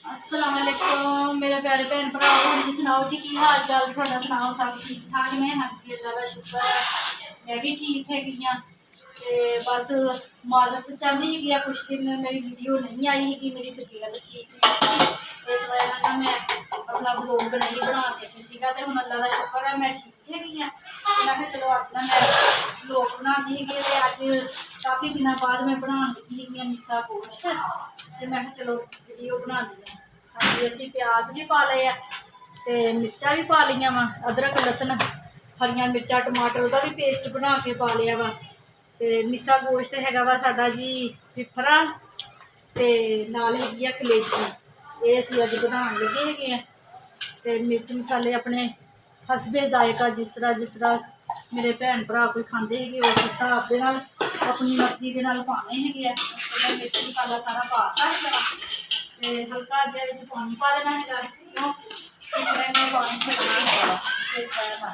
अस्सलाम वालेकुम मेरे प्यारे भैन भरा जी सुनाओ जी की हाल चाल थोड़ा सुनाओ सब ठीक ठाक ने हाजी अल्लाह का शुक्र है मैं भी ठीक है बस माजरत चाहती है कि कुछ दिन मेरी वीडियो नहीं आई है मेरी तबीयत ठीक नहीं थी इस वजह से मैं अपना ब्लॉग नहीं बना सकी ठीक है तो हम अल्लाह का शुक्र है मैं ठीक है मैं चलो अज ना मैं ब्लॉग बनाती है अज काफ़ी दिनों बाद मैं बना लगी मिस्सा गोश्त तो मैं चलो वीडियो बना दी हाँ जी असी प्याज भी पा ले मिर्चा भी पा लिया वा अदरक लसन हरिया मिर्चा टमाटर का भी पेस्ट बना के पा लिया वा तो मिस्सा गोश्त हैगा वा साडा जी फिफरा तो नाल हैगी कलेजी ये असी अज बना लगे है तो मिर्च मसाले अपने हसबे जायका जिस तरह मेरे भैन भरा कोई खाते हैं उस हिसाब के नाल अपनी मर्जी के नाल पाने हैं मिर्च मसाला सारा पाता है तो हल्का जहा पानी पा देना है पानी छड़ना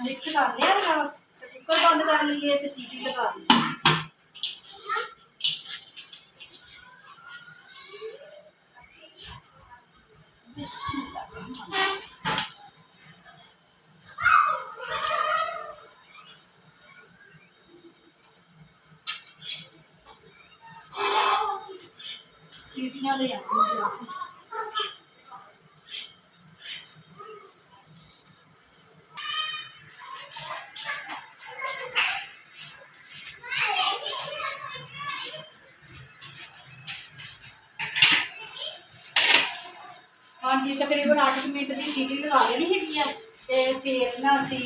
मिक्स कर लिया कुकर बंद कर लीए तो सीटी लगा दी सीटियां ले जाके हाँ जी तकरीबन 8 मिनट की सीटी लगा लेनी है तो फिर ना असी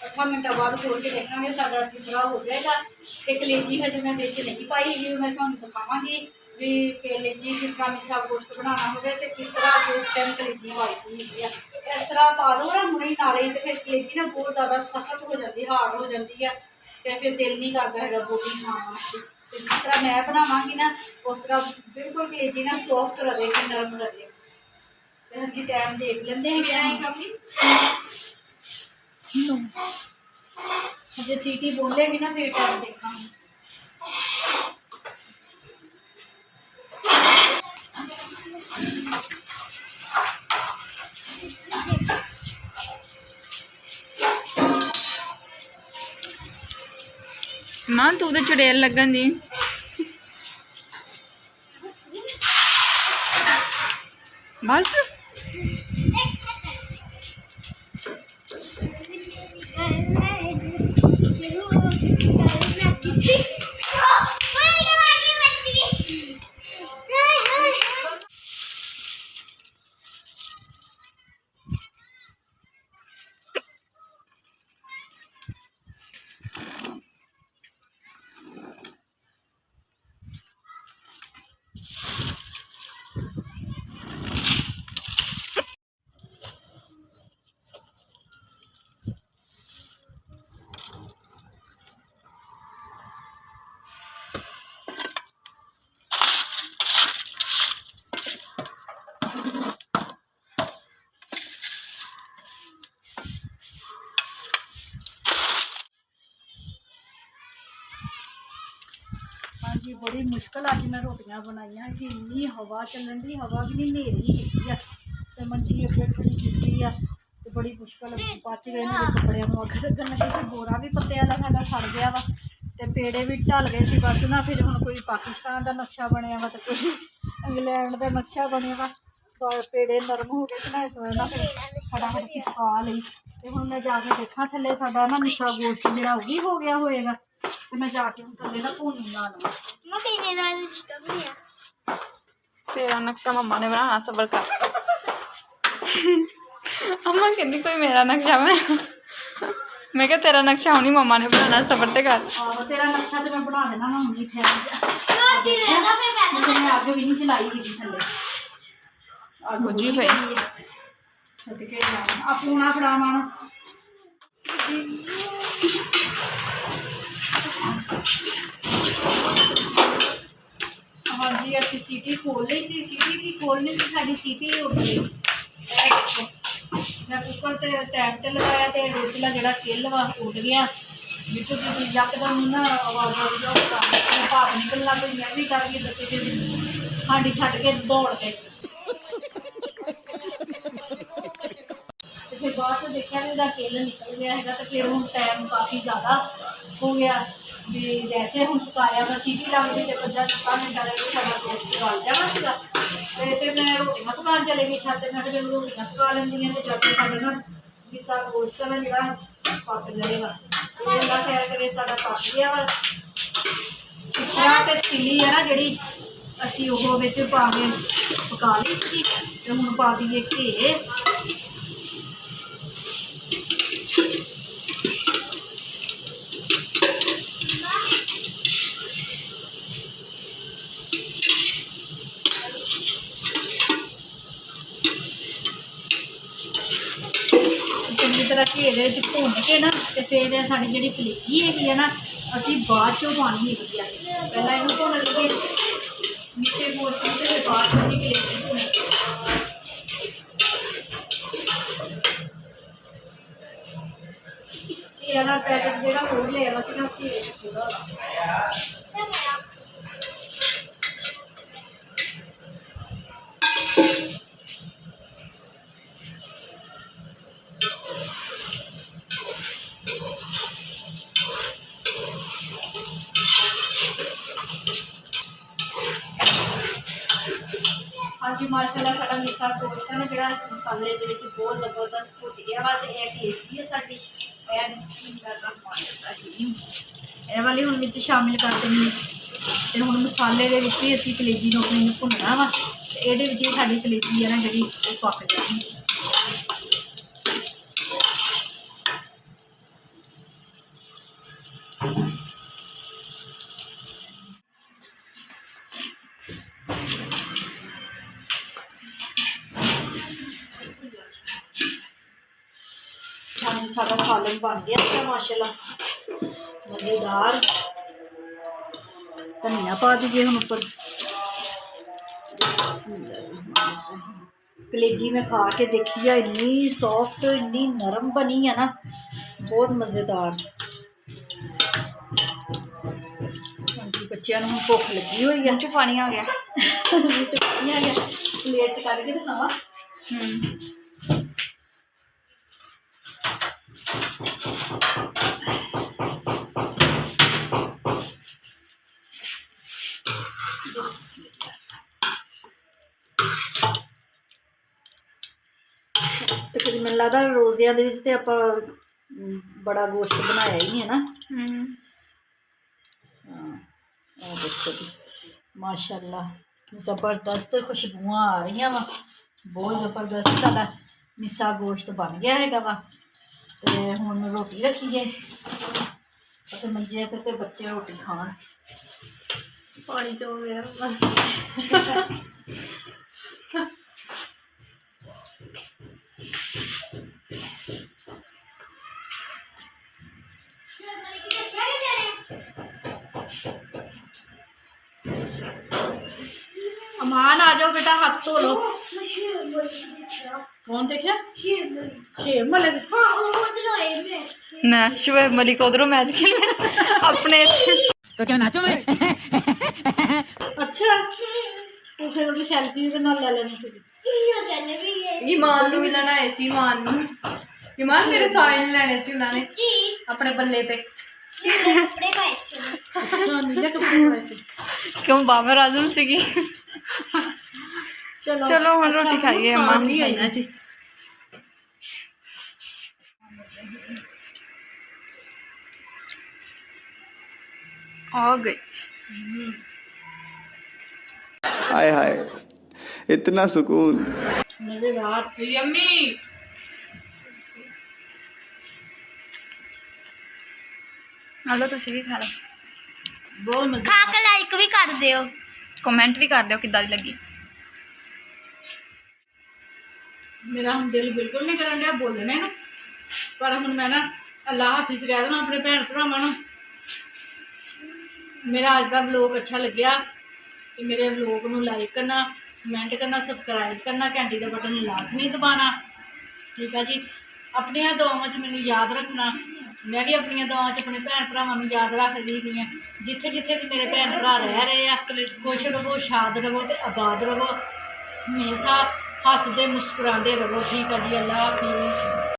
8 मिनटों बाद खोल के देखा सारा फिफरा हो जाएगा तो कलेजी हजे मैं बिच नहीं पाई है मैं तुहानू दिखावांगी भी कलेजी फिफरा मिस्सा गोश्त बनाना हो तो किस तरह उस टाइम कलेजी पाई है इस तरह पा दो ना हुणे नाले तो फिर कलेजी ना बहुत ज़्यादा सख्त हो जाती हार्ड हो जाती है तो फिर दिल नहीं करता है रोटी खाने वास्ते तो जिस तरह मैं बनावांगी ना उस तरह बिल्कुल कलेजी ना सॉफ्ट रहेगी नरम रहेगी तो जी टाइम देख लेंगे हैं क्या है काफ़ी जो सीटी बोलेगी ना फिर टाइम देखा मां तू तो चुड़ैल लगन दी बस जी बड़ी मुश्किल अज मैं रोटियां बनाई कि इन्नी हवा चलन दी हवा भी नहीं नेरी हैगी तो मंजी अगे खड़ी की तो बड़ी मुश्किल बच गए मेरे कपड़े अग लगन लगे तो बोरा भी पत्ते वाला साडा सड़ गया वा तो पेड़े भी ढल गए थे बस ना फिर हम कोई पाकिस्तान का नक्शा बनया वा तो कोई इंग्लैंड का नक्शा बनया वा पेड़े नरम हो गए ना इस वजह फिर फटाफट सुका ली तो हम मैं जाके देखा थले साडा ना मिस्सा गोश्त जो भी हो गया होएगा तो मैं जाके हम थले ना भूनी ला लूँ तेरा नक्शा मम्मा ने बनाना सबर कर अम्मा कहती कोई मेरा नक्शा बना मैं क्या तेरा नक्शा होनी मम्मा ने बनाना सबर ते कर तेरा नक्शा तो मैं बना देना ना हुनी मैं आगे भी नहीं चलाई थी थले बुझी भाई अपना फड़ावा हाँ जी असी सीटी खोल ली थी सीटी भी खोलने से साड़ी सीटी हो गई मैं कुकर से टैप से लगाया तो रोटी का जोड़ा किल वा उड़ गया बिचों यकदम ना आवाज़ भाप निकलना तो मैं भी कर गई बच्चे ਹਾਂਡੀ ਛੱਡ ਕੇ ਦੌੜ ਕੇ ਤੇ ਫਿਰ ਬਾਅਦ 'ਚ ਦੇਖਿਆ ਵੀ ਉਹਦਾ ਕਿੱਲ ਨਿਕਲ ਗਿਆ ਹੈਗਾ। ਤੇ ਫਿਰ ਹੁਣ ਟਾਈਮ ਕਾਫੀ ਜ਼ਿਆਦਾ ਹੋ ਗਿਆ ਵੀ ਜੈਸੇ ਹੁਣ ਪਕਾਇਆ ਵਾ ਸੀਟੀ ਲੱਗਦੀ ਤੇ 50-60 ਮਿੰਟਾਂ ਦੇ ਵਿੱਚ ਸਾਡਾ ਗੋਸ਼ਤ ਗਲ ਜਾਣਾ ਸੀਗਾ। ਤੇ ਫਿਰ ਮੈਂ ਰੋਟੀਆਂ ਪਕਾਉਣ ਚਲੇ ਗਈ ਛੱਤ ਤੇ। ਮੈਂ ਕਿਹਾ ਜਦੋਂ ਰੋਟੀਆਂ ਪਕਾ ਲੈਂਦੀਆਂ ਤੇ ਜਦ ਸਾਡਾ ਨਾ ਹਿੱਸਾ ਗੋਸ਼ਤ ਦਾ ਜਿਹੜਾ ਪੱਕ ਜਾਏਗਾ। ਇਹ ਅੱਲਾ ਖੈਰ ਕਰੇ ਸਾਡਾ ਪੱਕ ਗਿਆ ਵਾ। ਇਸ ਤਰ੍ਹਾਂ ਤੇ ਚਿੱਲੀ ਹੈ ਨਾ ਜਿਹੜੀ ਅਸੀਂ ਉਹ ਵਿੱਚ ਪਾ ਕੇ ਪਕਾ ਲਈ ਸੀ। ਤੇ ਹੁਣ ਪਾ ਦਈਏ ਘੇ। ਚੰਗੀ ਤਰ੍ਹਾਂ ਘੇ ਦੇ ਵਿੱਚ ਭੁੰਨ ਕੇ ਨਾ ਤੇ ਫਿਰ ਸਾਡੀ ਜਿਹੜੀ ਕਲੇਜੀ ਹੈਗੀ ਆ ਨਾ ਅਸੀਂ ਬਾਅਦ ਚੋਂ ਪਾਣੀ ਹੈਗੀ ਆ। ਪਹਿਲਾਂ ਇਹਨੂੰ ਭੁੰਨ ਲਈਏ ਮਿੱਠੇ ਮੋਰਚ ਤੇ ਫਿਰ ਬਾਅਦ ਚ ਅਸੀਂ ਕਲੇਜੀ ਭੁੰਨ। ਇਹ ਵਾਲਾ ਪੈਕਟ ਜਿਹੜਾ ਹੋਰ ਲਿਆ ਵਾ ਸੀਗਾ ਘੇ ਦਾ ਹਾਂਜੀ ਮਾਸ਼ਾਅੱਲਾ ਸਾਡਾ ਮਿੱਠਾ ਗੋਸ਼ਤ ਹੈ ਨਾ ਜਿਹੜਾ ਇਸ ਮਸਾਲੇ ਦੇ ਵਿੱਚ ਬਹੁਤ ਜ਼ਬਰਦਸਤ ਭੁੱਜ ਗਿਆ ਵਾ। ਤੇ ਇਹ ਕਲੇਜੀ ਹੈ ਸਾਡੀ। ਇਹ ਵਾਲੀ ਹੁਣ ਵਿੱਚ ਸ਼ਾਮਿਲ ਕਰ ਦਿੰਦੀ। ਤੇ ਹੁਣ ਮਸਾਲੇ ਦੇ ਵਿੱਚ ਹੀ ਅਸੀਂ ਕਲੇਜੀ ਨੂੰ ਆਪਣੀ ਨੂੰ ਭੁੰਨਣਾ ਵਾ। ਤੇ ਇਹਦੇ ਵਿੱਚ ਹੀ ਸਾਡੀ ਕਲੇਜੀ ਹੈ ਨਾ ਜਿਹੜੀ ਉਹ ਪੱਕ ਜਾਣੀ। ਹਾਂਜੀ ਸਾਡਾ ਸਾਲਨ ਬਣ ਗਿਆ ਹੈ ਮਾਸ਼ਾਅੱਲਾ ਮਜ਼ੇਦਾਰ। ਧਨੀਆ ਪਾ ਦਈਏ ਹੁਣ ਉੱਪਰ। कलेजी में खा के देखी है, इन्नी सॉफ्ट इन्नी नरम बनी है ना, बहुत मज़ेदार। बच्चों को भुख लगी हुई है, पानी आ गया पानी आ गया, प्लेट च कट के दिखावा। तकरीबन लगता रोज़िया के आप बड़ा गोश्त बनाया ही नहीं है ना। हाँ देखो जी माशाअल्लाह ज़बरदस्त खुशबुआं आ रही वा, बहुत ज़बरदस्त साडा मिसा गोश्त बन गया है वा। तो हुण रोटी रखीए तो मंजे ते बच्चे रोटी खाण। पानी चो गया अमान आ जाओ बेटा, हाथ धो लो। कौन देखा? शेर मलिक। ना शुएब मलिक उधरों मैच खेल अपने तो क्या नाचो मैं? अच्छा तो फिर वो सेल्फी भी ना ले लेनी थी। ईमान नूं मिलना है सी, ईमान नूं। ईमान तेरे साइन लेने सी उन्होंने अपने बल्ले पे। अच्छा नीले कपड़े पाए थे। क्यों बाबर आजम सी की। चलो चलो हम रोटी खाइए अम्मा। नहीं आई ना जी। आ गई। हाय हाय इतना सुकून। मजेदार। यम्मी। हेलो तुसी भी खा लो। बहुत मजा। खा के लाइक भी कर दियो, कमेंट भी कर दो किद्दां दी लगी। मेरा हम दिल बिल्कुल नहीं करन दिया बोलने ना, पर हम मैं ना अल्लाह हाफिज कह देना अपने भैन भरावां नूं। मेरा अज का व्लॉग अच्छा लग्या कि मेरे व्लॉग नूं लाइक करना, कमेंट करना, सबसक्राइब करना, घंटी का बटन लाजमी दबाना। ठीक है जी, अपने दुआवां च मैनूं याद रखना। मैं भी अपनी दुआं च अपने भैन भरावां नूं याद रखदी ही जिथे जिथे भी मेरे भैन भरा रह रहे हैं खुश रवो शाद रवो ते आबाद रवो हमेशा हसदे मुस्कुरांदे रवो। ठीक है जी, अल्लाह हाफिज़।